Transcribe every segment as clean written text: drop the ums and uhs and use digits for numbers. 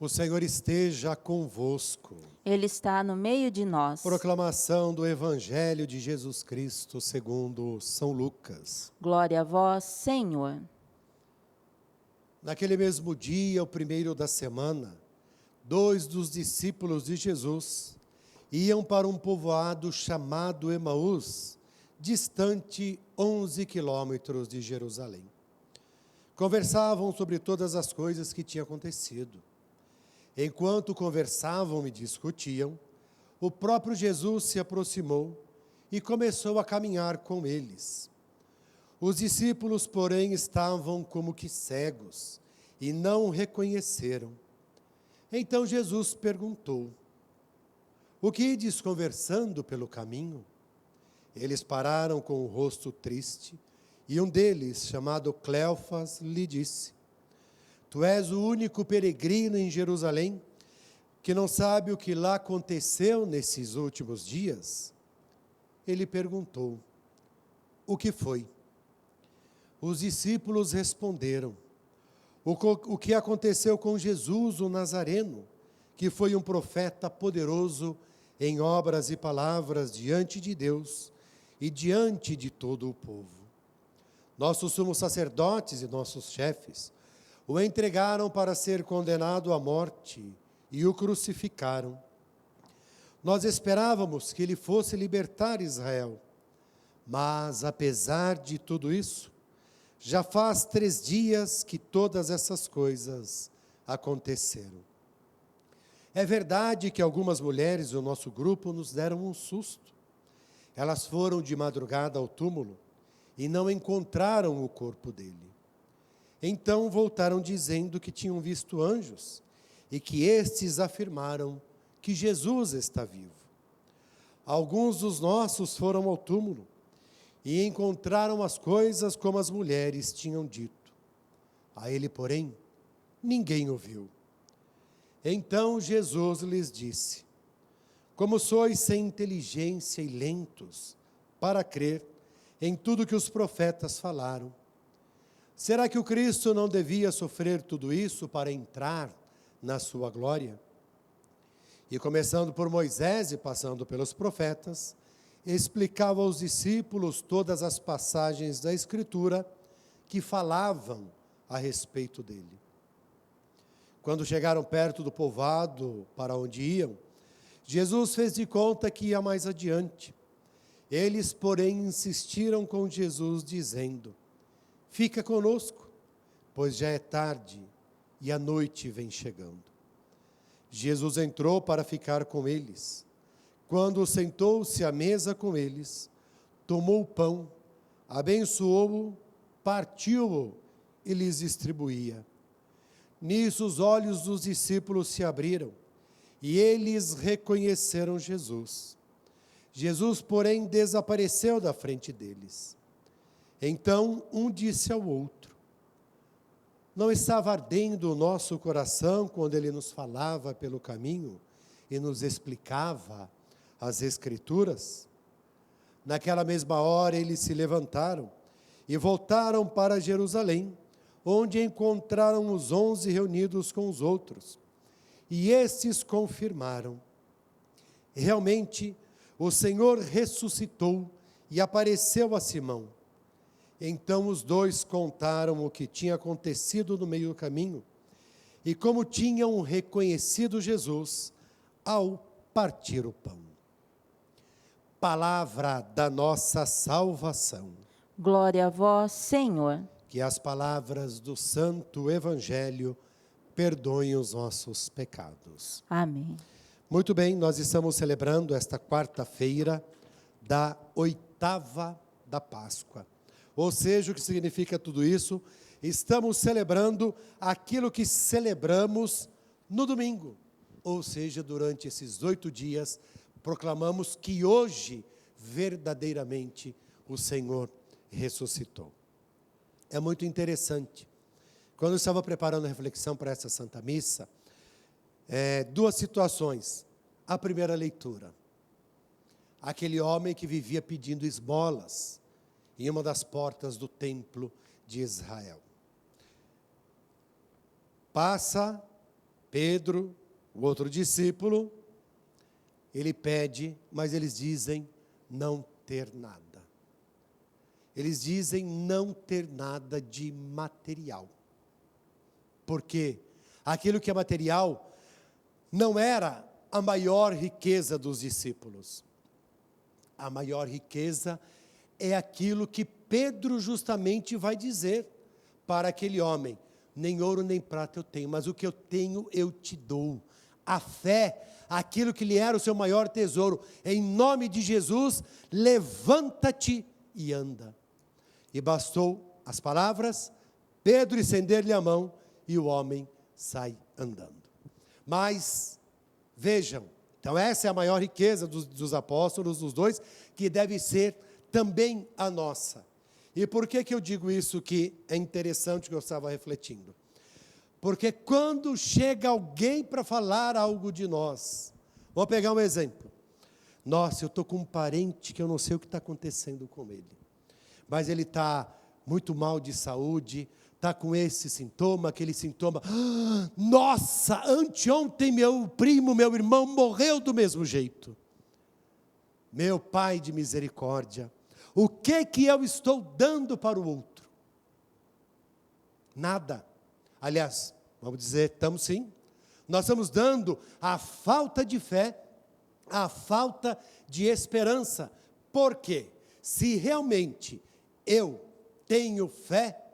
O Senhor esteja convosco. Ele está no meio de nós. Proclamação do Evangelho de Jesus Cristo segundo São Lucas. Glória a vós, Senhor. Naquele mesmo dia, o primeiro da semana, 2 dos discípulos de Jesus iam para um povoado chamado Emaús, distante 11 quilômetros de Jerusalém. Conversavam sobre todas as coisas que tinham acontecido. Enquanto conversavam e discutiam, o próprio Jesus se aproximou e começou a caminhar com eles. Os discípulos, porém, estavam como que cegos e não o reconheceram. Então Jesus perguntou: "O que ides conversando pelo caminho?" Eles pararam com o rosto triste, e um deles, chamado Cleofas, lhe disse: "Tu és o único peregrino em Jerusalém que não sabe o que lá aconteceu nesses últimos dias?" Ele perguntou: "O que foi?" Os discípulos responderam: O que aconteceu com Jesus, o Nazareno, que foi um profeta poderoso em obras e palavras diante de Deus e diante de todo o povo. Nossos sumos sacerdotes e nossos chefes o entregaram para ser condenado à morte e o crucificaram. Nós esperávamos que ele fosse libertar Israel, mas apesar de tudo isso, já faz 3 dias que todas essas coisas aconteceram. É verdade que algumas mulheres do nosso grupo nos deram um susto. Elas foram de madrugada ao túmulo e não encontraram o corpo dele. Então voltaram dizendo que tinham visto anjos e que estes afirmaram que Jesus está vivo. Alguns dos nossos foram ao túmulo e encontraram as coisas como as mulheres tinham dito. A ele, porém, ninguém ouviu. Então Jesus lhes disse: "Como sois sem inteligência e lentos para crer em tudo que os profetas falaram. Será que o Cristo não devia sofrer tudo isso para entrar na sua glória?" E começando por Moisés e passando pelos profetas, explicava aos discípulos todas as passagens da Escritura que falavam a respeito dele. Quando chegaram perto do povoado para onde iam, Jesus fez de conta que ia mais adiante. Eles, porém, insistiram com Jesus, dizendo: "Fica conosco, pois já é tarde e a noite vem chegando." Jesus entrou para ficar com eles. Quando sentou-se à mesa com eles, tomou o pão, abençoou-o, partiu-o e lhes distribuía. Nisso os olhos dos discípulos se abriram e eles reconheceram Jesus. Jesus, porém, desapareceu da frente deles. Então um disse ao outro: "Não estava ardendo o nosso coração quando ele nos falava pelo caminho e nos explicava as Escrituras?" Naquela mesma hora eles se levantaram e voltaram para Jerusalém, onde encontraram os 11 reunidos com os outros. E estes confirmaram: "Realmente, o Senhor ressuscitou e apareceu a Simão." Então os dois contaram o que tinha acontecido no meio do caminho e como tinham reconhecido Jesus ao partir o pão. Palavra da nossa salvação. Glória a vós, Senhor. Que as palavras do Santo Evangelho perdoem os nossos pecados. Amém. Muito bem, nós estamos celebrando esta quarta-feira da 8ª da Páscoa. Ou seja, o que significa tudo isso? Estamos celebrando aquilo que celebramos no domingo. Ou seja, durante esses 8 dias, proclamamos que hoje, verdadeiramente, o Senhor ressuscitou. É muito interessante. Quando eu estava preparando a reflexão para essa Santa Missa, 2 situações. A primeira leitura. Aquele homem que vivia pedindo esmolas em uma das portas do templo de Israel. Passa Pedro, o outro discípulo, ele pede, mas eles dizem não ter nada. Eles dizem não ter nada de material. Porque aquilo que é material não era a maior riqueza dos discípulos. A maior riqueza é aquilo que Pedro justamente vai dizer para aquele homem: nem ouro nem prata eu tenho, mas o que eu tenho eu te dou. A fé, aquilo que lhe era o seu maior tesouro. Em nome de Jesus, levanta-te e anda. E bastou as palavras, Pedro estender-lhe a mão e o homem sai andando. Mas, vejam, então essa é a maior riqueza dos apóstolos, dos dois, que deve ser também a nossa. E por que eu digo isso que é interessante, que eu estava refletindo? Porque quando chega alguém para falar algo de nós, vou pegar um exemplo. Nossa, eu estou com um parente que eu não sei o que está acontecendo com ele. Mas ele está muito mal de saúde, está com esse sintoma, aquele sintoma. Nossa, anteontem meu primo, meu irmão morreu do mesmo jeito. Meu Pai de misericórdia, o que eu estou dando para o outro? Nada. Aliás, vamos dizer, estamos sim. Nós estamos dando a falta de fé, a falta de esperança. Por quê? Se realmente eu tenho fé,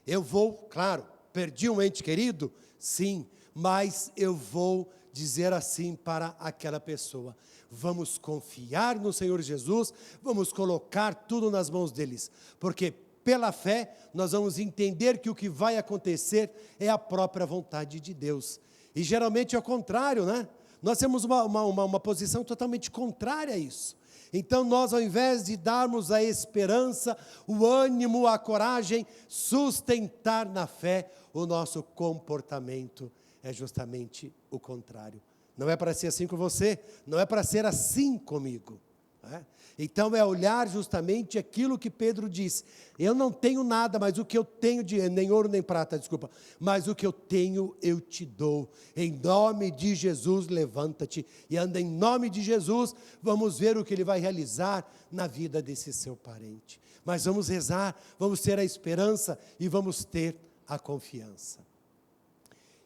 eu vou, claro, perdi um ente querido? Sim, mas eu vou dizer assim para aquela pessoa: vamos confiar no Senhor Jesus, vamos colocar tudo nas mãos deles, porque pela fé nós vamos entender que o que vai acontecer é a própria vontade de Deus. E geralmente é o contrário, né? Nós temos uma posição totalmente contrária a isso. Então nós, ao invés de darmos a esperança, o ânimo, a coragem, sustentar na fé, o nosso comportamento é justamente o contrário. Não é para ser assim com você, não é para ser assim comigo. Né? Então é olhar justamente aquilo que Pedro disse: eu não tenho nada, mas o que eu tenho de nem ouro nem prata, desculpa, mas o que eu tenho eu te dou. Em nome de Jesus, levanta-te e anda. Em nome de Jesus, vamos ver o que ele vai realizar na vida desse seu parente. Mas vamos rezar, vamos ter a esperança e vamos ter a confiança.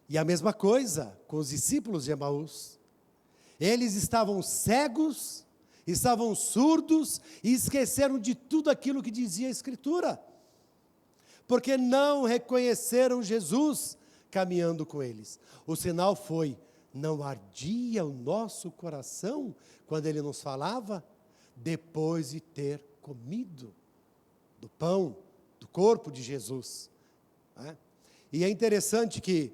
E a mesma coisa com os discípulos de Emaús. Eles estavam cegos, estavam surdos e esqueceram de tudo aquilo que dizia a Escritura, porque não reconheceram Jesus caminhando com eles. O sinal foi: não ardia o nosso coração quando ele nos falava, depois de ter comido do pão, do corpo de Jesus. E é interessante que,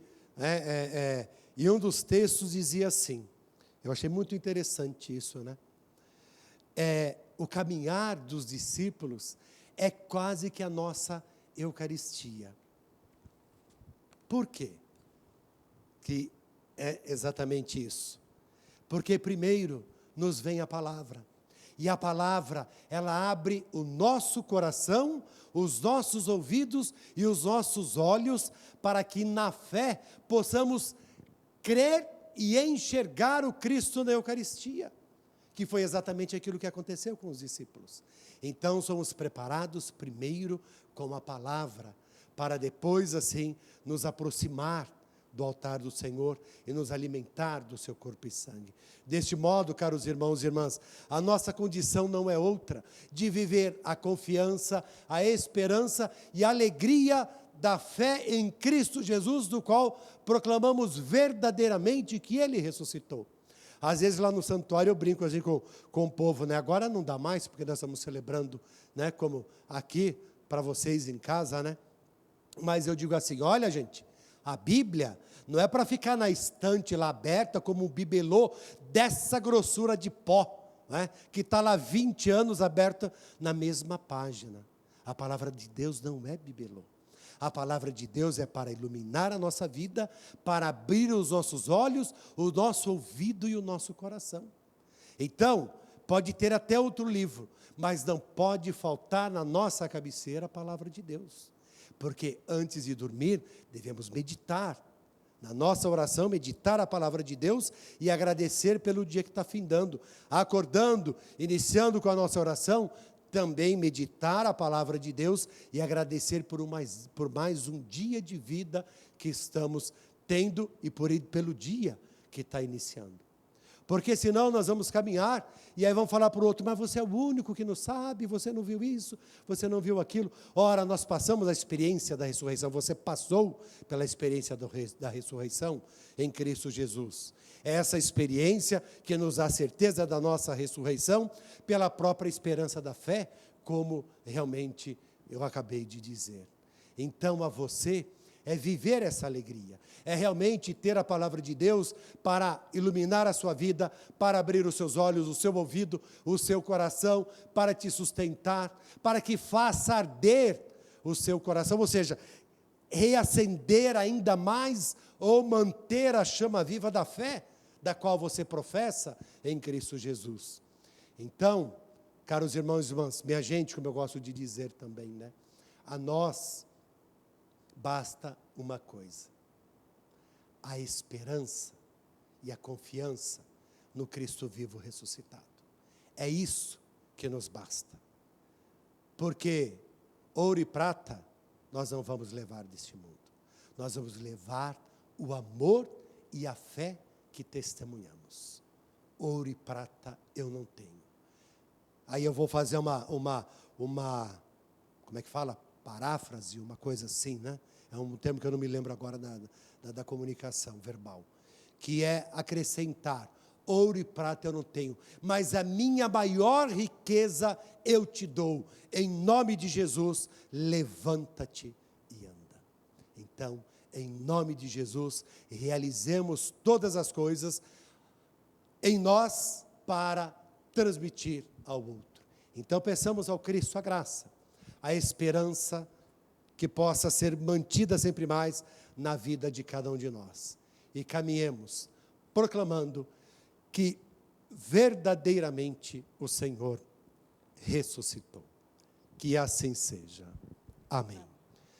em um dos textos dizia assim, eu achei muito interessante isso, né? O caminhar dos discípulos é quase que a nossa Eucaristia. Por quê? Que é exatamente isso. Porque primeiro nos vem a palavra. E a palavra, ela abre o nosso coração, os nossos ouvidos e os nossos olhos, para que na fé possamos crer e enxergar o Cristo na Eucaristia, que foi exatamente aquilo que aconteceu com os discípulos. Então somos preparados primeiro com a palavra, para depois assim nos aproximar do altar do Senhor e nos alimentar do seu corpo e sangue. Deste modo, caros irmãos e irmãs, a nossa condição não é outra de viver a confiança, a esperança e a alegria da fé em Cristo Jesus, do qual proclamamos verdadeiramente que Ele ressuscitou. Às vezes lá no santuário eu brinco assim com o povo, né? Agora não dá mais, porque nós estamos celebrando, né? Como aqui, para vocês em casa, né? Mas eu digo assim, olha gente, a Bíblia não é para ficar na estante lá aberta como um bibelô dessa grossura de pó, né? Que está lá 20 anos aberta na mesma página. A palavra de Deus não é bibelô. A palavra de Deus é para iluminar a nossa vida, para abrir os nossos olhos, o nosso ouvido e o nosso coração. Então, pode ter até outro livro, mas não pode faltar na nossa cabeceira a palavra de Deus. Porque antes de dormir, devemos meditar Na nossa oração, meditar a palavra de Deus e agradecer pelo dia que está findando. Acordando, iniciando com a nossa oração, também meditar a palavra de Deus e agradecer por mais um dia de vida que estamos tendo e pelo dia que está iniciando. Porque senão nós vamos caminhar e aí vamos falar para o outro, mas você é o único que não sabe, você não viu isso, você não viu aquilo. Ora, nós passamos a experiência da ressurreição, você passou pela experiência da ressurreição em Cristo Jesus. É essa experiência que nos dá certeza da nossa ressurreição pela própria esperança da fé, como realmente eu acabei de dizer. Então, a você é viver essa alegria, é realmente ter a palavra de Deus para iluminar a sua vida, para abrir os seus olhos, o seu ouvido, o seu coração, para te sustentar, para que faça arder o seu coração, ou seja, reacender ainda mais ou manter a chama viva da fé, da qual você professa em Cristo Jesus. Então, caros irmãos e irmãs, minha gente, como eu gosto de dizer também, né? A nós basta uma coisa: a esperança e a confiança no Cristo vivo ressuscitado. É isso que nos basta. Porque ouro e prata nós não vamos levar deste mundo. Nós vamos levar o amor e a fé que testemunhamos. Ouro e prata eu não tenho. Aí eu vou fazer uma como é que fala? Paráfrase, uma coisa assim, né? É um termo que eu não me lembro agora da comunicação verbal, que é acrescentar: ouro e prata eu não tenho, mas a minha maior riqueza eu te dou. Em nome de Jesus, levanta-te e anda. Então, em nome de Jesus, realizemos todas as coisas em nós para transmitir ao outro. Então, peçamos ao Cristo a graça, a esperança que possa ser mantida sempre mais na vida de cada um de nós. E caminhemos proclamando que verdadeiramente o Senhor ressuscitou. Que assim seja. Amém.